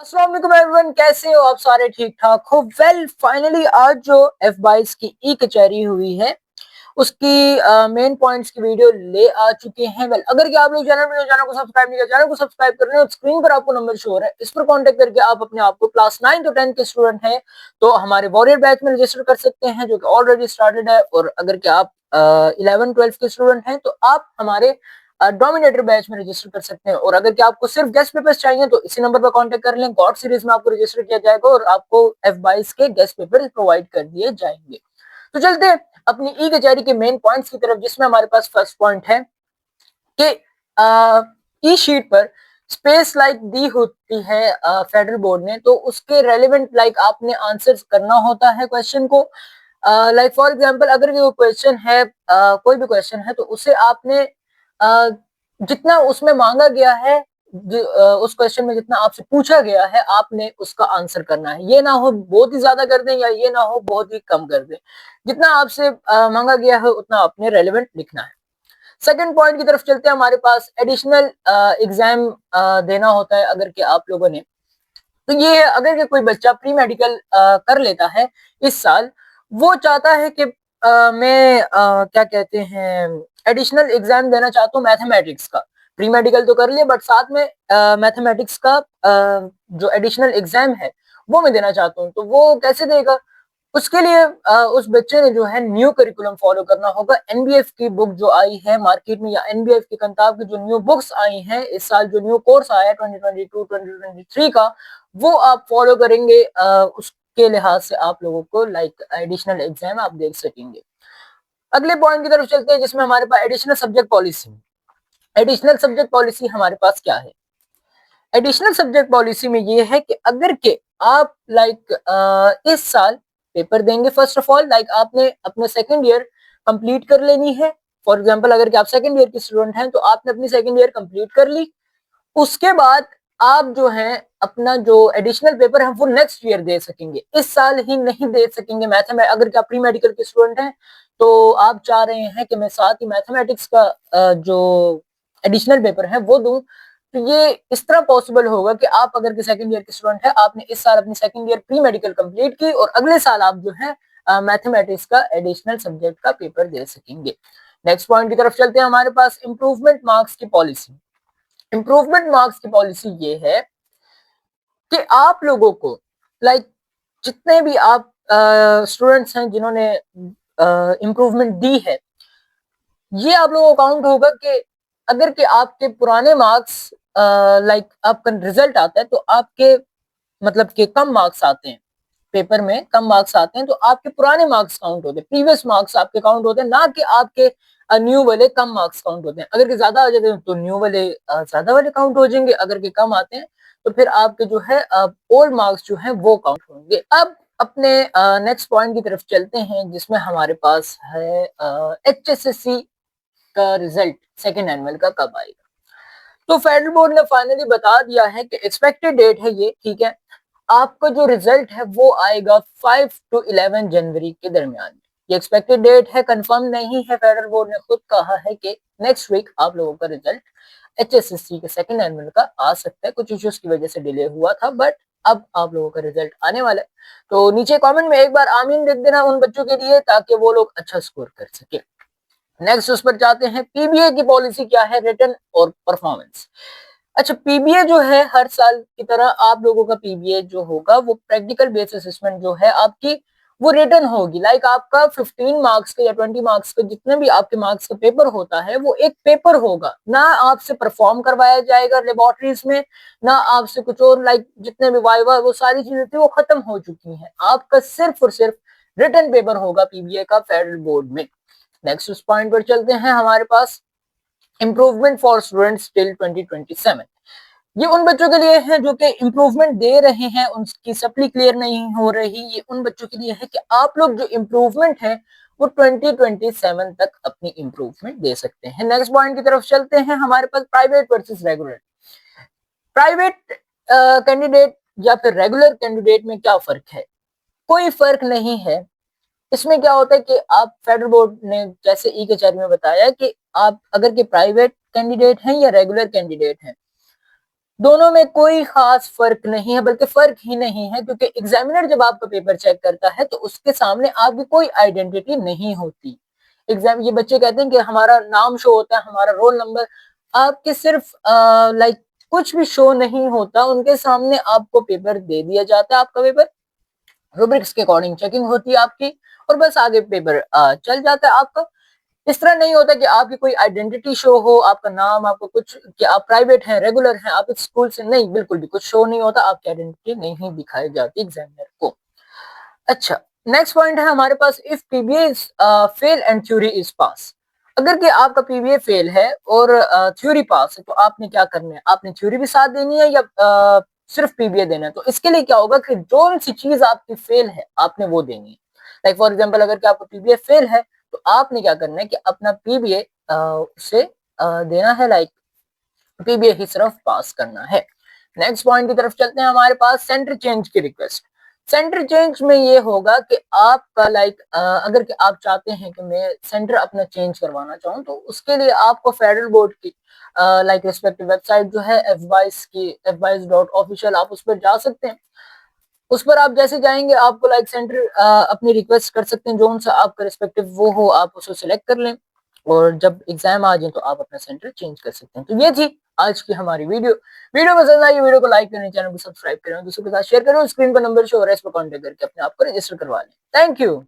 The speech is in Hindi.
अस्सलाम वालेकुम एवरीवन, कैसे हो आप सारे? ठीक ठाक हो? फाइनली आज जो F22 की ई कचहरी हुई है उसकी मेन पॉइंट्स की वीडियो ले आ चुके हैं। अगर कि आप लोग चैनल को सब्सक्राइब नहीं किया, चैनल को सब्सक्राइब कर रहे हो, स्क्रीन पर आपको नंबर शो हो रहा है, इस पर कांटेक्ट करके आप अपने आप को क्लास 9 तो 10 के स्टूडेंट हैं तो हमारे वॉरियर बैच में रजिस्टर कर सकते हैं, जो कि ऑलरेडी स्टार्टेड है। और अगर कि आप 11 12 के स्टूडेंट हैं तो आप हमारे डोमिनेटर बैच में रजिस्टर कर सकते हैं। और अगर कि आपको सिर्फ गेस्ट पेपर्स चाहिए तो इसी नंबर पर कांटेक्ट कर लें। गॉड सीरीज में आपको रजिस्टर किया जाएगा और आपको F22 के गेस्ट पेपर प्रोवाइड कर दिए जाएंगे। तो चलते हैं अपनी ई कचहरी के मेन पॉइंट्स की तरफ, जिसमें हमारे पास फर्स्ट पॉइंट है कि ई शीट पर स्पेस लाइक दी होती है फेडरल बोर्ड ने, तो उसके रेलेवेंट लाइक आपने आंसर करना होता है क्वेश्चन को। लाइक फॉर एग्जांपल अगर वो क्वेश्चन है कोई भी क्वेश्चन है तो उसे आपने जितना उसमें मांगा गया है, उस क्वेश्चन में जितना आपसे पूछा गया है आपने उसका आंसर करना है। ये ना हो बहुत ही ज्यादा कर दें या ये ना हो बहुत ही कम कर दें, जितना आपसे मांगा गया है उतना आपने रेलेवेंट लिखना है। सेकंड पॉइंट की तरफ चलते हैं। हमारे पास एडिशनल एग्जाम देना होता है अगर कि आप लोगों ने, तो ये है अगर कि कोई बच्चा प्री मेडिकल कर लेता है इस साल, वो चाहता है कि मैं क्या कहते हैं एडिशनल एग्जाम देना चाहता हूँ मैथमेटिक्स का। प्री मेडिकल तो कर लिया बट साथ में मैथमेटिक्स का जो एडिशनल एग्जाम है वो मैं देना चाहता हूँ, तो वो कैसे देगा? उसके लिए उस बच्चे ने जो है न्यू करिकुलम फॉलो करना होगा। एनबीएफ की बुक जो आई है मार्केट में, या एनबीएफ की कंताब की जो न्यू बुक्स आई हैं इस साल, जो न्यू कोर्स आया है 2022-2023 का, वो आप फॉलो करेंगे। उसके लिहाज से आप लोगों को लाइक एडिशनल एग्जाम आप देख सकेंगे। अगले पॉइंट की तरफ चलते हैं, जिसमें हमारे पास additional subject policy. Additional subject policy हमारे पास क्या है? एडिशनल सब्जेक्ट पॉलिसी में ये है कि अगर के आप लाइक इस साल पेपर देंगे, फर्स्ट ऑफ ऑल लाइक आपने अपने सेकंड ईयर कंप्लीट कर लेनी है। फॉर एग्जांपल अगर कि आप सेकंड ईयर के स्टूडेंट हैं तो आपने अपनी सेकंड ईयर कंप्लीट कर ली। उसके बाद आप जो है अपना जो एडिशनल पेपर है वो नेक्स्ट ईयर दे सकेंगे, इस साल ही नहीं दे सकेंगे। मैथमेटिक्स अगर कि आप प्री मेडिकल के स्टूडेंट हैं तो आप चाह रहे हैं कि मैं साथ ही मैथमेटिक्स का जो एडिशनल पेपर है वो दूं, तो ये इस तरह पॉसिबल होगा कि आप अगर के सेकंड ईयर के स्टूडेंट है, आपने इस साल अपनी second year pre medical complete की और अगले साल आप जो है मैथमेटिक्स का एडिशनल सब्जेक्ट का पेपर दे सकेंगे। नेक्स्ट पॉइंट की तरफ चलते हैं। हमारे पास इंप्रूवमेंट मार्क्स की पॉलिसी। इंप्रूवमेंट मार्क्स की पॉलिसी ये है कि आप लोगों को लाइक जितने भी आप स्टूडेंट्स हैं जिन्होंने इंप्रूवमेंट दी है, ये आप लोगों को काउंट होगा कि अगर के आपके पुराने मार्क्स लाइक आपका रिजल्ट आता है तो आपके मतलब के कम मार्क्स आते हैं, पेपर में कम मार्क्स आते हैं तो आपके पुराने मार्क्स काउंट होते हैं, प्रीवियस मार्क्स आपके काउंट होते हैं, ना कि आपके न्यू वाले कम मार्क्स काउंट होते हैं। अगर के ज्यादा आ जाते हैं तो न्यू वाले ज्यादा वाले काउंट हो जाएंगे, अगर के कम आते हैं तो फिर आपके जो है ओल्ड मार्क्स जो है वो काउंट होंगे। अब अपने नेक्स्ट पॉइंट की तरफ चलते हैं, जिसमें हमारे पास है HSSC का रिजल्ट सेकेंड एनुअल का कब आएगा। तो फेडरल बोर्ड ने फाइनली बता दिया है कि एक्सपेक्टेड डेट है ये, ठीक है, आपका जो रिजल्ट है वो आएगा 5 to 11 जनवरी के दरमियान। ये एक्सपेक्टेड डेट है, कंफर्म नहीं है। फेडरल बोर्ड ने खुद कहा है कि नेक्स्ट वीक आप लोगों का रिजल्ट HSSC के सेकंड एनुअल का आ सकता है, कुछ इश्यूज की वजह से डिले हुआ था बट अब आप लोगों का रिजल्ट आने वाला है। तो नीचे कमेंट में एक बार आमीन लिख देना उन बच्चों के लिए ताकि वो लोग अच्छा स्कोर कर सके। नेक्स्ट उस पर जाते हैं, पीबीए की पॉलिसी क्या है, रिटर्न और परफॉर्मेंस। अच्छा, पीबीए जो है हर साल की तरह आप लोगों का पीबीए जो होगा वो प्रैक्टिकल बेस्ड असेसमेंट जो है आपकी वो रिटर्न होगी। लाइक आपका 15 मार्क्स का या 20 मार्क्स का जितने भी आपके मार्क्स का पेपर होता है वो एक पेपर होगा, ना आपसे परफॉर्म करवाया जाएगा लेबोरेटरीज में, ना आपसे कुछ और लाइक जितने भी वाइवा वो सारी चीजें थी वो खत्म हो चुकी हैं। आपका सिर्फ और सिर्फ रिटर्न पेपर होगा पीबीए का फेडरल बोर्ड में। नेक्स्ट उस पॉइंट पर चलते हैं। हमारे पास इम्प्रूवमेंट फॉर स्टूडेंट्स टिल 2027। ये उन बच्चों के लिए है जो कि इम्प्रूवमेंट दे रहे हैं, उनकी सप्ली क्लियर नहीं हो रही। ये उन बच्चों के लिए है कि आप लोग जो इम्प्रूवमेंट है वो 2027 तक अपनी इम्प्रूवमेंट दे सकते हैं। नेक्स्ट पॉइंट की तरफ चलते हैं। हमारे पास private versus regular. Private candidate या फिर रेगुलर कैंडिडेट में क्या फर्क है? कोई फर्क नहीं है। इसमें क्या होता है कि आप फेडरल बोर्ड ने जैसे ई कचहरी में बताया कि आप अगर के प्राइवेट कैंडिडेट हैं या रेगुलर कैंडिडेट हैं, दोनों में कोई खास फर्क नहीं है, बल्कि फर्क ही नहीं है, क्योंकि एग्जामिनर जब आपका पेपर चेक करता है तो उसके सामने आपकी कोई आइडेंटिटी नहीं होती। एग्जाम ये बच्चे कहते हैं कि हमारा नाम शो होता है, हमारा रोल नंबर, आपके सिर्फ लाइक कुछ भी शो नहीं होता, उनके सामने आपको पेपर दे दिया जाता है। आपका पेपर रूब्रिक्स के अकॉर्डिंग चेकिंग होती है आपकी, और बस आगे पेपर चल जाता है आपका। इस तरह नहीं होता कि आपकी कोई आइडेंटिटी शो हो, आपका नाम, आपको कुछ कि आप प्राइवेट हैं, रेगुलर हैं, आप इस स्कूल से नहीं, बिल्कुल भी कुछ शो नहीं होता, आपकी आइडेंटिटी नहीं दिखाई जाती एग्जामिनर को। अच्छा, नेक्स्ट पॉइंट है हमारे पास, if PBA is fail and theory is pass. अगर कि आपका पीबीए फेल है और थ्योरी पास है, तो आपने क्या करना है, आपने थ्योरी भी साथ देनी है या सिर्फ पीबीए देना है। तो इसके लिए क्या होगा कि जो सी चीज आपकी फेल है आपने वो देनी है। लाइक फॉर एग्जाम्पल, अगर कि आपका पीबीए फेल है तो आपने क्या करना है कि अपना पीबीए उसे देना है, लाइक पीबीए ही सिर्फ पास करना है। नेक्स्ट पॉइंट की तरफ चलते हैं हमारे पास, सेंटर चेंज की रिक्वेस्ट। सेंटर चेंज में ये होगा कि आपका लाइक अगर कि आप चाहते हैं कि मैं सेंटर अपना चेंज करवाना चाहूँ, तो उसके लिए आपको फेडरल बोर्ड की लाइक रिस्पेक्टिव वेबसाइट जो है F22 की, F22.official, आप उस पर जा सकते हैं। उस पर आप जैसे जाएंगे आपको लाइक सेंटर अपनी रिक्वेस्ट कर सकते हैं, जो सा आपका रिस्पेक्टिव वो हो आप उसको सिलेक्ट कर लें, और जब एग्जाम आ जाए तो आप अपना सेंटर चेंज कर सकते हैं। तो ये थी आज की हमारी वीडियो। वीडियो पसंद आई, वीडियो को लाइक करें, चैनल को सब्सक्राइब करें, दूसरों के साथ शेयर करें, स्क्रीन पर नंबर शो हो रहा है, इस पर कॉन्टेक्ट करके अपने आप को रजिस्टर करवा लें। Thank you.